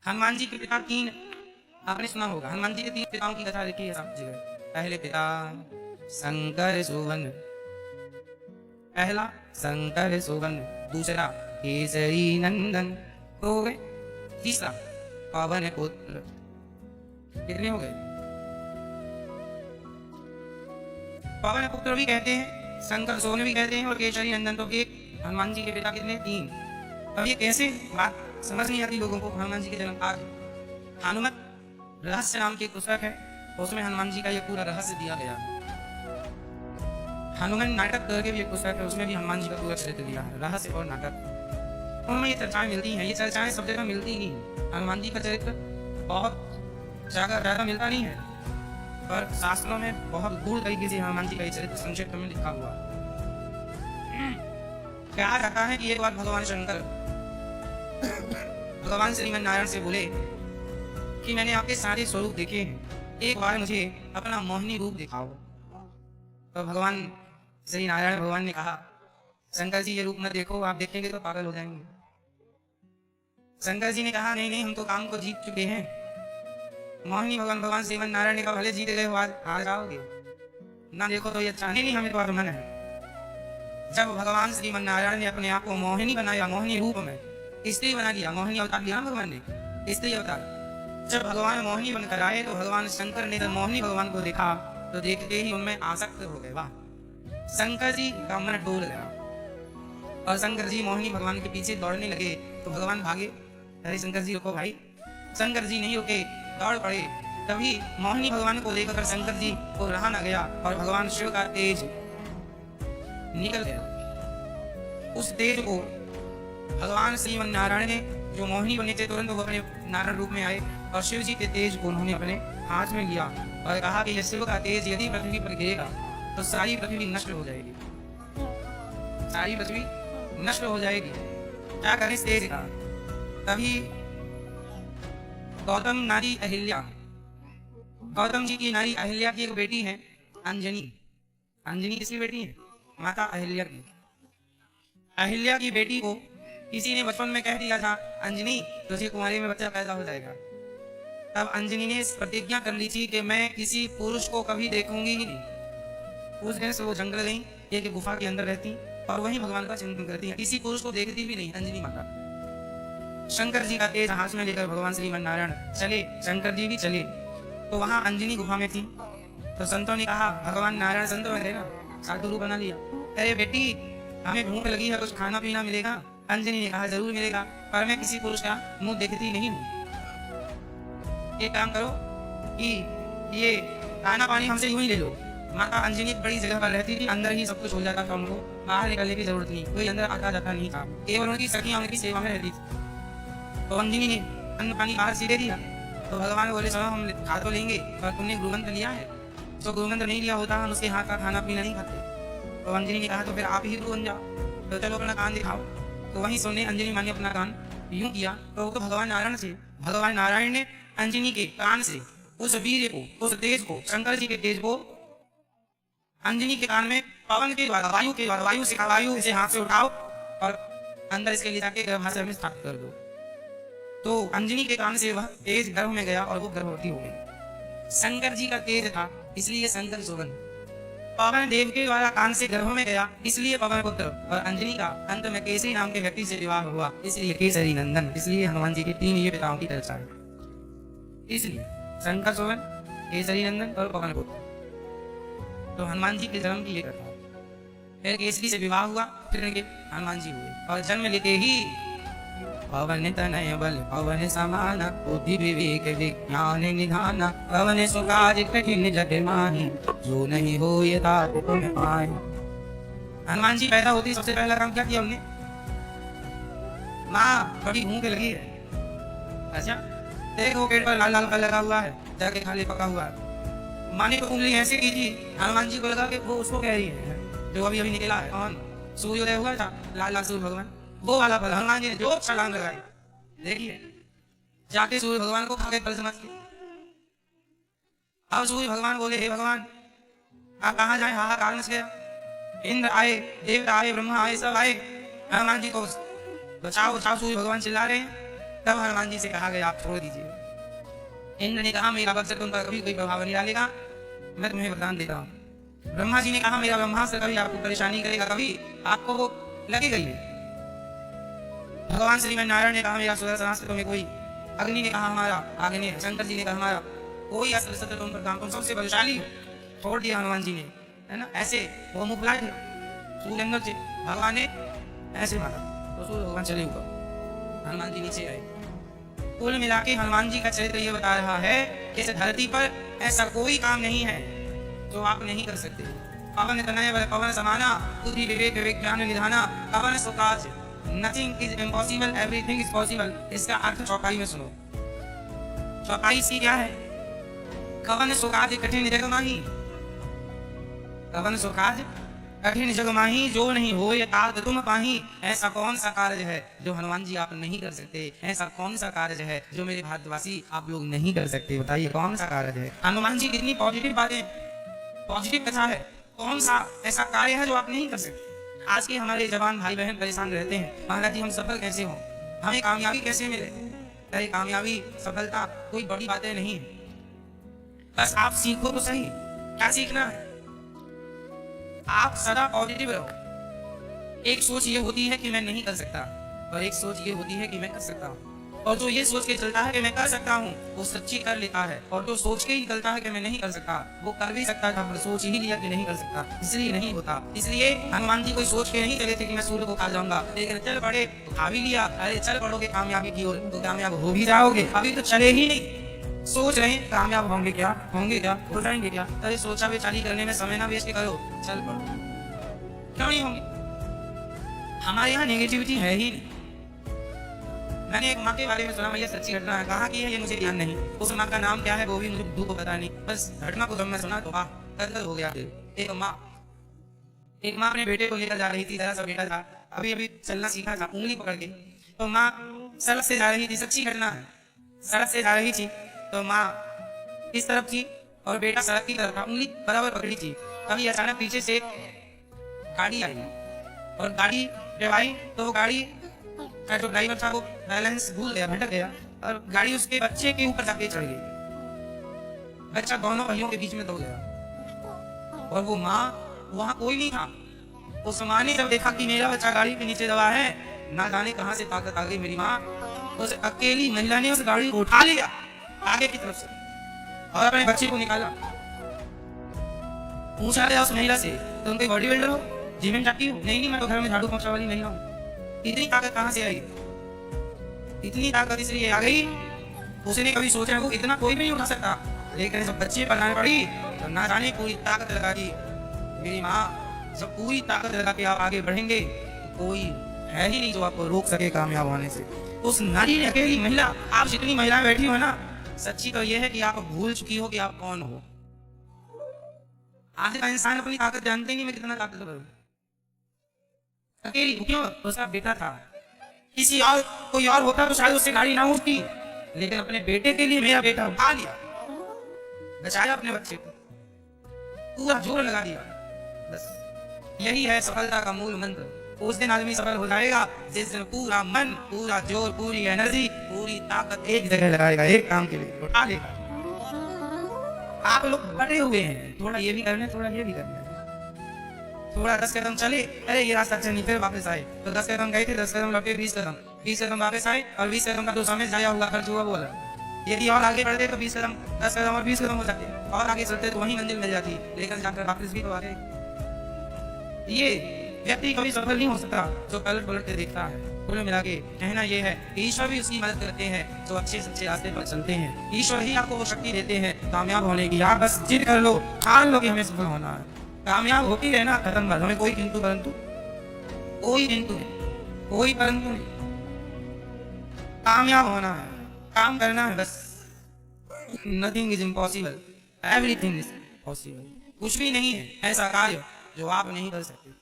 हनुमान जी के पिता तीन, आपने सुना होगा हनुमान जी के तीन पिताओं की कथा लिखी है सब जगह। पहले पिता शंकर सुवन, पहला शंकर सुवन, दूसरा केसरी नंदन हो गए, तीसरा पवन पुत्र। कितने हो गए? पवन पुत्र भी कहते हैं, शंकर सुवन भी कहते हैं और केसरी नंदन तो एक। हनुमान जी के पिता कितने? तीन। अब ये कैसे बात समझ नहीं आती लोगों को। हनुमान जी के जन्म आज हनुमत रहस्य नाम की एक पुस्तक है, उसमें हनुमान जी का ये पूरा रहस्य दिया गया। हनुमान नाटक करके भी एक पुस्तक है, उसमें भी हनुमान जी का पूरा चरित्र दिया है, रहस्य और नाटक। उनमें ये चर्चाएं मिलती हैं, ये चर्चाएं सब जगह मिलती ही नहीं। हनुमान जी का चरित्र बहुत ज्यादा मिलता नहीं है, पर शास्त्रों में बहुत गूढ़ तरीके से हनुमान जी का ये चरित्र संक्षिप्त में लिखा हुआ। कहा जाता है कि एक बार भगवान शंकर भगवान श्रीमन नारायण से बोले कि मैंने आपके सारे स्वरूप देखे हैं, एक बार मुझे अपना मोहिनी रूप दिखाओ। तो भगवान श्री नारायण भगवान ने कहा, शंकर जी ये रूप न देखो, आप देखेंगे तो पागल हो जाएंगे। शंकर जी ने कहा, नहीं नहीं, हम तो काम को जीत चुके हैं। मोहिनी भगवान श्रीमन नारायण ने कहा, भले जीत गए हो, आज हार जाओगे ना, देखो तो ये अच्छा नहीं, हमें तो मन है। जब भगवान श्रीमन नारायण ने अपने आप को मोहिनी बनाया, मोहिनी रूप में स्त्री बना दिया, मोहिनी अवतार लिया भगवान ने, स्त्री अवतार। जब भगवान मोहिनी बनकर आए तो भगवान शंकर ने जब मोहिनी भगवान को देखा तो देखते ही उनमें आसक्त हो गए। वाह, शंकर जी का मन डोल गया और शंकर जी मोहिनी भगवान के पीछे दौड़ने लगे तो भगवान भागे, अरे शंकर जी रुको भाई। शंकर जी नहीं रुके, दौड़ पड़े। तभी मोहिनी भगवान को देखकर शंकर जी को रहा न गया और भगवान शिव का तेज निकल गया। उस तेज को भगवान श्रीमन नारायण ने, जो मोहिनी बने थे, तुरंत वो अपने नारायण रूप में आए और शिव जी के तेज को उन्होंने अपने हाथ में लिया और कहा कि यह शिव का तेज यदि पृथ्वी पर गिरेगा तो सारी पृथ्वी नष्ट हो जाएगी, सारी पृथ्वी नष्ट हो जाएगी। क्या करें इस तेज का? तभी गौतम नारी अहिल्या, गौतम जी की नारी अहिल्या की एक बेटी है अंजनी। अंजनी किसकी बेटी है? माता अहिल्या की। अहिल्या की बेटी को किसी ने बचपन में कह दिया था, अंजनी तुझे कुंवारी में बच्चा पैदा हो जाएगा। तब अंजनी ने प्रतिज्ञा कर ली थी कि मैं किसी पुरुष को कभी देखूंगी ही नहीं। उस दिन से वो जंगल गई, एक गुफा के अंदर रहती और वहीं भगवान का चिंतन करती है, किसी पुरुष को देखती भी नहीं अंजनी माता। शंकर जी का तेज हाथ में लेकर भगवान श्रीमन नारायण चले, शंकर जी भी चले। तो वहां अंजनी गुफा में थी। तो संतों ने कहा, भगवान नारायण संत बन गए ना, साधु रूप बना लिया। अरे बेटी, हमें भूख लगी है, कुछ खाना पीना मिलेगा? अंजनी ने कहा, जरूर मिलेगा, पर मैं किसी पुरुष का मुंह देखती नहीं हूँ। एक काम करो कि ये खाना पानी हमसे यूं ही ले लो। माता अंजनी एक बड़ी जगह पर रहती थी, अंदर ही सब कुछ हो जाता था, उनको बाहर निकलने की जरूरत नहीं, कोई अंदर आता जाता नहीं था, केवल उनकी सखियां उनकी सेवा में रहती थी। तो अंजनी ने अन्न पानी बाहर से दे दिया। तो भगवान बोले, चलो हम खा तो लेंगे, पर तुमने गुरुमंत्र लिया है? तो गुरुमंत्र नहीं लिया होता हम उसके हाथ का खाना पीना नहीं खाते। तो अंजनी ने कहा, तो फिर आप ही गुरु बन जाओ, तो चलो अपना कान दिखाओ। तो वहीं सुनने अंजनी मानी अपना कान यूं किया तो भगवान नारायण ने अंजनी के कान से उस वीर्य को, उस तेज को, शंकर जी के तेज को अंजनी के कान में पवन के द्वारा, वायु के द्वारा, वायु इसे हाथ से उठाओ और अंदर इसके ले जाके गर्भाशय में स्थापित कर दो। तो अंजनी के कान से वह तेज गर्भ में गया और वो गर्भवती हो गई। शंकर जी का तेज था इसलिए शंकर सुवन। पवन देव के द्वारा कान से गर्भ में गया इसलिए पवन पुत्र। और अंजनी का अंत में केसरी नाम के व्यक्ति से विवाह हुआ इसलिए केसरी नंदन। इसलिए हनुमान जी के तीन ये पिताओं की चर्चा है, इसलिए शंकर सुवन, केसरी नंदन और पवन पुत्र। तो हनुमान जी के जन्म की ये कथा। फिर केसरी से विवाह हुआ, फिर इनके हनुमान जी हुए और जन्म लेते ही पवन तनय बल पवन समान, बुद्धि विवेक विज्ञान निधान, पवन सुकाज कठिन जग माहि, जो नहीं हो ये तुम पाए। हनुमान जी पैदा होती सबसे पहला काम क्या किया उन्होंने? माँ बड़ी भूख लगी है, अच्छा देखो पेड़ पर लाल लाल का लगा हुआ है, जाके खा ले, पका हुआ है। माँ ने तो उंगली ऐसे की थी, हनुमान जी को लगा कि वो उसको कह रही है जो अभी अभी निकला है। कौन? सूर्योदय हुआ था, लाल लाल सूर्य भगवान, वो वाला फल। हनुमान जी ने जो छलांग लगाई, देखिए जाके सूर्य भगवान को खा के फल समझ के। अब सूर्य भगवान बोले, हे भगवान आप कहाँ जाए? हाहाकार मच गया, इंद्र आए, देवता आए, ब्रह्मा आए, सब आए, हनुमान जी को बचाओ बचाओ। सूर्य भगवान चिल्ला रहे हैं। तब हनुमान जी से कहा गया आप छोड़ दीजिए। इंद्र ने कहा मेरा वज्र तुम पर कभी कोई प्रभाव नहीं डालेगा, मैं तुम्हें वरदान देता हूँ। ब्रह्मा जी ने कहा मेरा ब्रह्मास्त्र कभी आपको परेशानी करेगा, कभी आपको वो लगेगा ही नहीं। भगवान श्रीमन नारायण ने कहा मेरा सुदर्शनास्त्र तुम्हें कोई, अग्नि ने कहा हमारा आग्नेय, शंकर जी ने कहा हमारा कोई अस्त्र शस्त्र तुम पर काम, तुम सबसे बलशाली हो। छोड़ दिया हनुमान जी ने, है ना। ऐसे वो मुखलाए थे सूर्य अंदर से, भगवान ने ऐसे मारा तो सूर्य भगवान चले ऊपर, हनुमान जी नीचे आए। कुल मिला के हनुमान जी का चरित्र ये बता रहा है कि इस धरती पर ऐसा कोई काम नहीं है जो आप नहीं कर सकते। पवन तनय बल पवन समाना, बुद्धि विवेक विवेक ज्ञान निधाना, पवन सो काज, nothing is impossible everything is possible. इसका अर्थ चौपाई में सुनो। चौपाई सी क्या है? कवन सो काज कठिन जग माही, कवन सो काज कठिन जग माही, जो नहीं हो ये तात तुम पाही। ऐसा कौन सा कार्य है जो हनुमान जी आप नहीं कर सकते? ऐसा कौन सा कार्य है जो मेरे भारतवासी आप लोग नहीं कर सकते? बताइए कौन सा कार्य है? हनुमान जी कितनी पॉजिटिव बातें, पॉजिटिव कथा है। कौन सा ऐसा कार्य है जो आप नहीं कर सकते? आज के हमारे जवान भाई बहन परेशान रहते हैं, महाराज जी हम सफल कैसे हों, हमें कामयाबी कैसे मिले? अरे कामयाबी सफलता कोई बड़ी बातें नहीं है, बस आप सीखो तो सही। क्या सीखना है? आप सदा पॉजिटिव रहो। एक सोच ये होती है कि मैं नहीं कर सकता, और एक सोच ये होती है कि मैं कर सकता हूँ। और जो ये सोच के चलता है कि मैं कर सकता हूँ वो सच्ची कर लेता है, और जो सोच के ही निकलता है कि मैं नहीं कर सकता वो कर भी सकता था, पर सोच ही लिया कि नहीं कर सकता, इसलिए नहीं होता। इसलिए हनुमान जी कोई सोच के नहीं चले थे कि मैं सूर्य को खा जाऊंगा, लेकिन चल पड़े तो खा भी लिया। अरे चल पड़ोगे कामयाबी की ओर तो कामयाब हो भी जाओगे, अभी तो चले ही नहीं। सोच रहे हैं कामयाब होंगे क्या, होंगे क्या, हो जाएंगे क्या? अरे सोचा बेचारी करने में समय ना वेस्ट करो, चल पड़ो। क्यों नहीं होंगे? हमारे यहाँ नेगेटिविटी है ही नहीं। मैंने एक माँ के बारे में सुना, भैया सच्ची घटना है, कहा कि ये मुझे ध्यान नहीं, उस माँ का नाम क्या है वो भी मुझे बुद्धू को पता नहीं, बस घटना को जब मैं सुना तो वाह कदर हो गया। एक माँ अपने बेटे को लेकर जा रही थी, जरा सा बेटा था, अभी अभी चलना सीखा था, उंगली पकड़ के, तो माँ सड़क से जा रही थी, सच्ची घटना है, सड़क से जा रही थी तो माँ इस तरफ थी और बेटा सड़क की तरफ था, उंगली बराबर पकड़ी थी। तभी अचानक पीछे से गाड़ी आई, और गाड़ी जब आई तो गाड़ी का जो ड्राइवर था वो बैलेंस भूल गया, भटक गया, और गाड़ी उसके बच्चे के ऊपर जाके चढ़ गई। बच्चा दोनों भाइयों के बीच में दौड़ गया, और वो माँ वहां कोई नहीं था। उस माँ ने जब देखा कि मेरा बच्चा गाड़ी के नीचे दबा है, ना जाने कहां से ताकत आ गई मेरी माँ, उस अकेली महिला ने उस गाड़ी को उठा लिया आगे की तरफ से और अपने बच्चे को निकाला। पूछा गया उस महिला से तुम कोई बॉडी बिल्डर हो, जिम में जाती हो? नहीं, मैं तो घर में झाड़ू पोछा वाली महिला हूँ। इतनी ताकत कहाँ से आई? इतनी ताकत इसलिए आ गई, उसने कभी सोचा वो इतना कोई भी नहीं उठा सकता, लेकिन जब बच्चे बनाने पड़ी तो ना जाने पूरी ताकत लगा दी मेरी माँ। जब पूरी ताकत लगा के आप आगे बढ़ेंगे तो कोई है ही नहीं जो आपको रोक सके कामयाब होने से। उस नारी ने, अकेली महिला, आप जितनी महिलाएं बैठी हो ना, सच्ची तो यह है कि आप भूल चुकी हो कि आप कौन हो। आज का इंसान अपनी ताकत जानते नहीं मैं कितना ताकतवर हूँ। अकेली क्यों? उसका बेटा था, किसी और कोई और होता तो शायद उससे गाड़ी ना उठती, लेकिन अपने बेटे के लिए मेरा बेटा उठा लिया, बचाया अपने बच्चे को, पूरा जोर लगा दिया। बस यही है सफलता का मूल मंत्र। उस दिन आदमी सफल हो जाएगा जिस दिन पूरा मन, पूरा जोर, पूरी एनर्जी, पूरी ताकत एक जगह लगाएगा, एक काम के लिए उठा लेगा। आप लोग बड़े हुए हैं, थोड़ा ये भी करना, थोड़ा ये भी करना, थोड़ा 10 कदम चले, अरे ये रास्ता अच्छा नहीं, फिर वापस आए तो 10 कदम गए थे, 10 कदम लौटे, 20 कदम वापस आए, और 20 कदम का तो समय जाया हुआ, खर्च हुआ बोला। यदि और आगे बढ़ते तो 20 कदम, 10 कदम और 20 कदम हो जाते, और आगे चलते तो वही मंजिल मिल जाती, लेकिन जाकर वापस भी तो आ गए। ये व्यक्ति कभी सफल नहीं हो सकता जो पलट पलट के देखता है। कुल मिला के कहना यह है, ईश्वर भी उसकी मदद करते हैं जो अच्छे सच्चे रास्ते पर चलते हैं। ईश्वर ही आपको वो शक्ति देते हैं कामयाब होने की। आप बस जिद कर लो, ठान लो कि हमें सफल होना है, कामयाब होती रहना, खत्म बात। हमें कोई किंतु परंतु, कोई किंतु नहीं, कोई परंतु नहीं, कामयाब होना है, काम करना है बस। Nothing is impossible, everything is possible. कुछ भी नहीं है ऐसा कार्य जो आप नहीं कर सकते।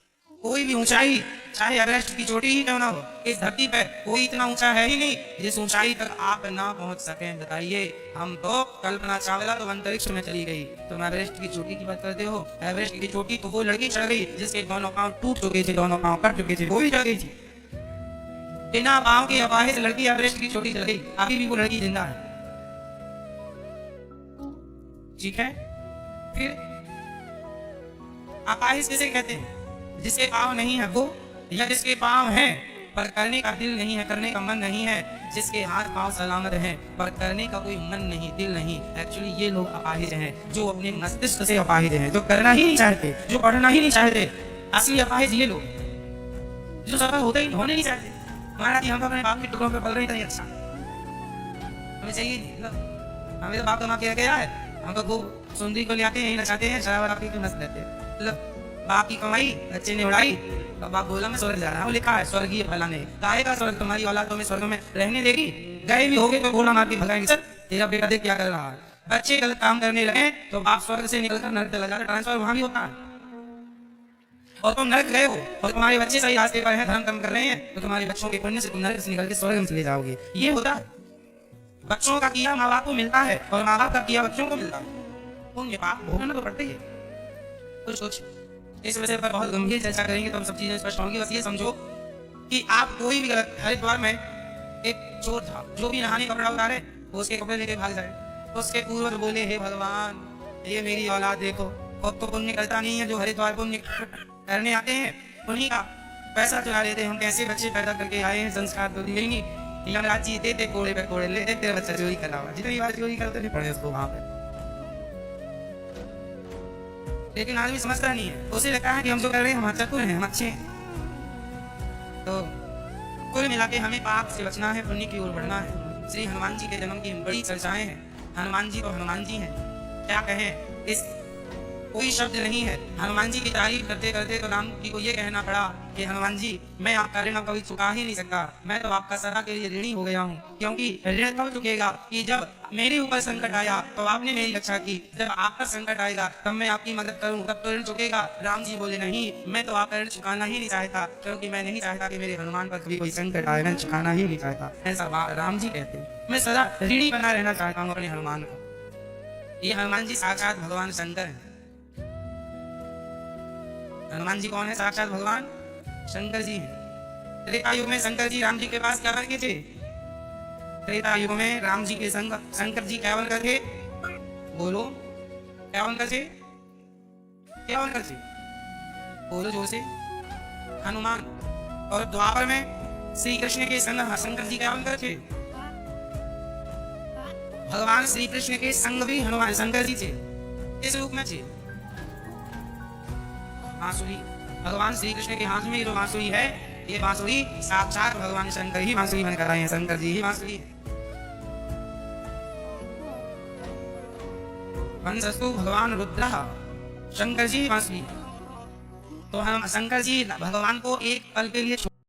कोई भी ऊंचाई, चाहे एवरेस्ट की चोटी ही क्यों ना हो, इस धरती पे कोई इतना ऊंचा है ही नहीं जिस ऊंचाई तक आप ना पहुंच सके। बताइए, हम तो कल्पना चावला तो अंतरिक्ष में चली गई, तुम एवरेस्ट की चोटी की बात करते हो। एवरेस्ट की चोटी तो वो लड़की चढ़ गई जिसके दोनों पांव टूट चुके थे, दोनों पांव कट चुके थे, वो भी चढ़ गई थी। बिना पाँव की अपाहिज लड़की एवरेस्ट की चोटी चल गई, अभी भी वो लड़की जिंदा है। ठीक है, फिर अपाहिज किसे कहते हैं? जिसके पाँव नहीं है वो, या जिसके पाँव हैं पर करने का दिल नहीं है, करने का मन नहीं है। जिसके हाथ पाँव सलामत हैं पर करने का कोई मन नहीं, दिल नहीं। एक्चुअली ये लोग अपाहिज हैं, जो अपने मस्तिष्क से अपाहिज हैं, जो करना ही नहीं चाहते, जो पढ़ना ही नहीं चाहते। असली अपाहिज ये लोग, जो सफल होने नहीं चाहते। हमारा कि हम तो अपने बाप के टुकड़ों पे पल रहे थे, अच्छा हमें चाहिए नहीं। हमें तो बाप तो माँ किया गया है, हम तो खूब सुंदरी को ले आते हैं, नचाते हैं, शराब पी के मस्त रहते हैं। बाप की कमाई बच्चे ने उड़ाई, तो बाप बोला मैं स्वर्ग जा रहा हूँ, लिखा है स्वर्गीय फलाने गाएगा स्वर्ग, तुम्हारी औलाद तुम्हें स्वर्ग में रहने देगी। गए भी होगे तो गोला मार के भगाएंगे, सर तेरा बेटा देख क्या कर रहा है। बच्चे गलत काम करने लगे तो बाप स्वर्ग से निकलकर नरक चला जाता, ट्रांसफर वहां भी होता है। और तुम नरक गए हो और तुम्हारे बच्चे सही रास्ते पर हैं, धर्म कर्म कर रहे हैं, तो तुम्हारे बच्चों के पुण्य से तुम नरक से निकल के स्वर्ग में चले जाओगे। ये होता है, बच्चों का किया माँ बाप को मिलता है और माँ बाप का किया बच्चों को मिलता है। पुण्य पाप भोगना तो पड़ता ही है। कुछ इस विषय पर बहुत गंभीर चर्चा करेंगे तो हम सब चीजें स्पष्ट होंगी। बस ये समझो कि आप कोई भी गलत, हरिद्वार में एक चोर था, जो भी नहाने कपड़ा उतारे वो उसके कपड़े लेके भाग जाए, तो उसके पूर्वज बोले हे भगवान ये मेरी औलाद देखो, और तो पुण्य करता नहीं है, जो हरिद्वार पुण्य करने आते हैं उन्हीं का पैसा चुरा लेते हैं। हम कैसे बच्चे पैदा करके आए हैं, संस्कार तो दिए नहीं। यमराज जी देते कोड़े पे कोड़े लेते, तेरा बच्चा चोरी कर रहा हुआ, जितनी बार चोरी करते नहीं पड़े उसको वहां पे। लेकिन आदमी समझता नहीं है, उसे लगता है कि हम जो कर रहे हैं हम चतुर हैं, हम अच्छे हैं। तो कुल मिला के हमें पाप से बचना है, पुण्य की ओर बढ़ना है। श्री हनुमान जी के जन्म की बड़ी चर्चाएं हैं। हनुमान जी तो हनुमान जी हैं, क्या कहें, इस कोई शब्द नहीं है। हनुमान जी की तारीफ करते करते तो राम जी को ये कहना पड़ा कि हनुमान जी मैं आपका ऋण कभी चुका ही नहीं सकता, मैं तो आपका सदा के लिए ऋणी हो गया हूँ। क्योंकि ऋण कब चुकेगा कि जब मेरे ऊपर संकट आया तो आपने मेरी रक्षा की, जब आप पर संकट आएगा तब मैं आपकी मदद करूं, तब तो ऋण चुकेगा। राम जी बोले नहीं, मैं तो आपका ऋण चुकाना ही नहीं चाहता, क्योंकि मैं नहीं चाहता कि मेरे हनुमान पर कभी कोई संकट आए, मैं चुकाना ही नहीं चाहता। ऐसा राम जी कहते हैं, मैं सदा ऋणी बना रहना चाहता हूँ अपने हनुमान को। ये हनुमान जी साक्षात भगवान शंकर है। हनुमान जी कौन है? साक्षात भगवान शंकर जी हैं। त्रेता युग में शंकर जी राम जी के पास क्या करके थे? त्रेता युग में राम जी के संग शंकर जी क्या बनकर थे? बोलो क्या बनकर थे? क्या बनकर थे? बोलो जोर से। हनुमान। और द्वापर में श्री कृष्ण के संग शंकर जी क्या बनकर थे? भगवान श्री कृष्ण के संग भी हनुमान शंकर जी थे। इस रूप में थे। बांसुरी भगवान श्री कृष्ण के हाथ में जो बांसुरी है, ये बांसुरी साक्षात भगवान शंकर ही बांसुरी बनकर आए हैं, शंकर जी ही बांसुरी है। वंशस्तु भगवान रुद्र शंकर जी बांसुरी। तो हम शंकर जी भगवान को एक पल के लिए